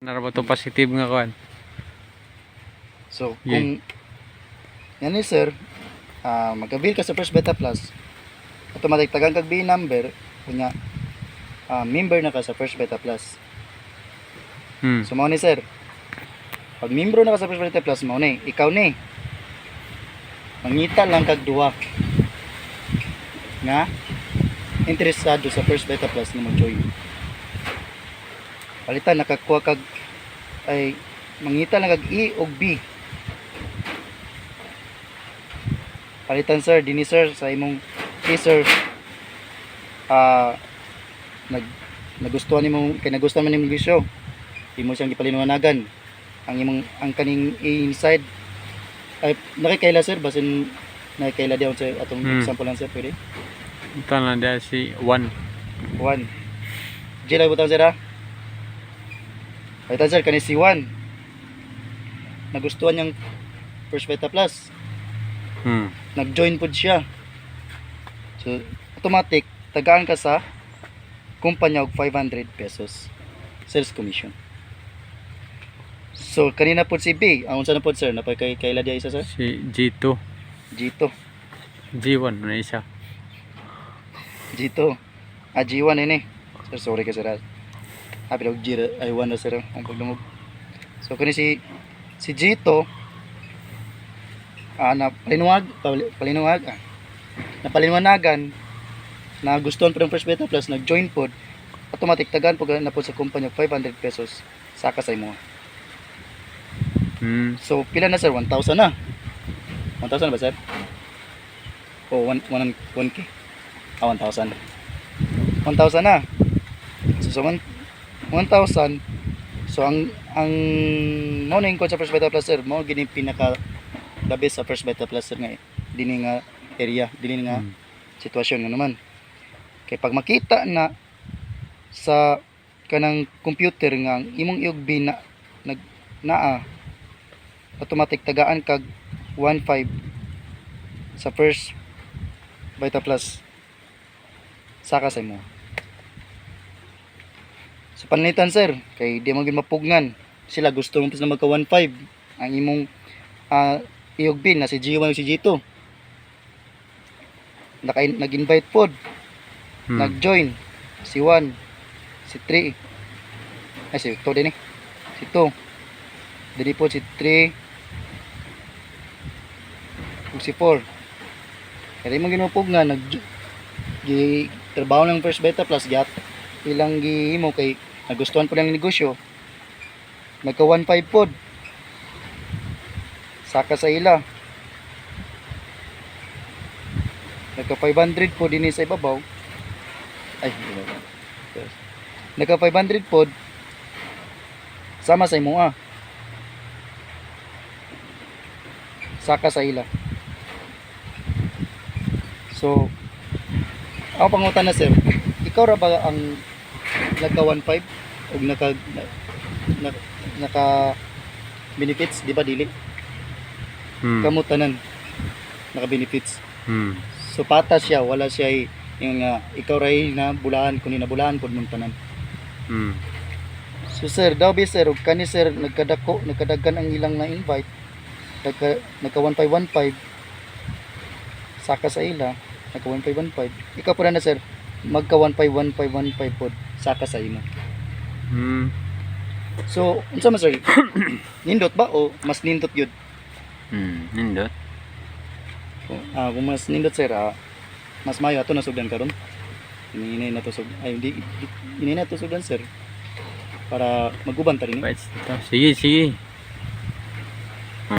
Narabo to positive nga kuan. So kung yan ni sir, mag-avail ka sa First Beta Plus, automatic tagang kag B number kunya member na ka sa First Beta Plus. So mao ni sir, pag membro na ka sa First Beta Plus, mao ni ikaw ni mangita lang kag duwa nga interesado sa First Beta Plus na mag-join. Palitan nakakuha kag ay mangita lang kag E o B. Palitan sir, dini sir sa imong sir nagustuhan nimo kay nagustuhan man nimong bisyo. Imo siyang gipaliwanagan ang kaning inside ay nakikaila sir basin nakikaila daw sa atong example lang sir pwede. Ito na dahil si 1. Jila butang sir ha. Palitan sir kani si 1. Nagustuhan niyang First Beta Plus. Nag-join pod siya. So automatic tagaan ka sa kumpanya og 500 pesos sales commission. So kanina pod si B, ang unsa na pod sir, napay kaila dia isa sir? Si G2. G1 na isa. G2. G1 ini. Sir sorry ka sir. Happy dog G ay 1 na sir ang pagdungog. So kani si G2 napaliwanagan na gustuhan po ng First Beta Plus, nag-join pod, automatic tagaan po na po sa kumpanya 500 pesos saka sa imo. So pila na sir? 1,000 na. 1,000 ba sir? O 1K? 1,000. 1,000 na. So 1,000. So ang morning ko sa First Beta Plus sir, mo gini pinaka the best sa First Beta Plus sir nga dini nga area, dini nga sitwasyon nga naman. Kay pag makita na sa kanang computer nga imong iugbi na automatic tagaan kag 1.5 sa First Beta Plus saka sa imo. So panlitan sir, kay di mo gyud mapugnan. Sila gusto mo na magka 1.5 ang imong iugbi na si G1 o si G2. Nag-invite pod. Nag-join si 1, si 3. Ay si 2 din eh. Si 2. Dili po si 3 ug si 4. Kaya mo ginupog nga trabaho ng First Beta Plus gyat ilang gihimo kay nagustuhan po lang negosyo. Nagka 1.5 pod. Saka sa ila. Nagka 500 pod dinhi sa ibabaw. Ay, nagka 500 pod sama sa imo saka sa ila. So ako pangutan na sir, ikaw ra ba ang nagka 1.5 ug naka benefits di ba dili? Kamutanan naka benefits. So patas siya, wala siya yung ikaw ray na bulahan kunin na bulahan pod mong tanan. So sir, daw bi sir ug kani sir nagkadagan ang ilang na invite. Nagka 1.515 saka sa ila, nagka 1.515. Ikaw pud na sir, magka 1.515 pod saka sa imo. So unsa man sir? Nindot ba o mas nindot gyud? Nindot. Kung mas nindot sir, mas mayo ato nasugdan karon. Ini na to sug ay hindi ini na to sugdan sir para maguban ta rin. Sige.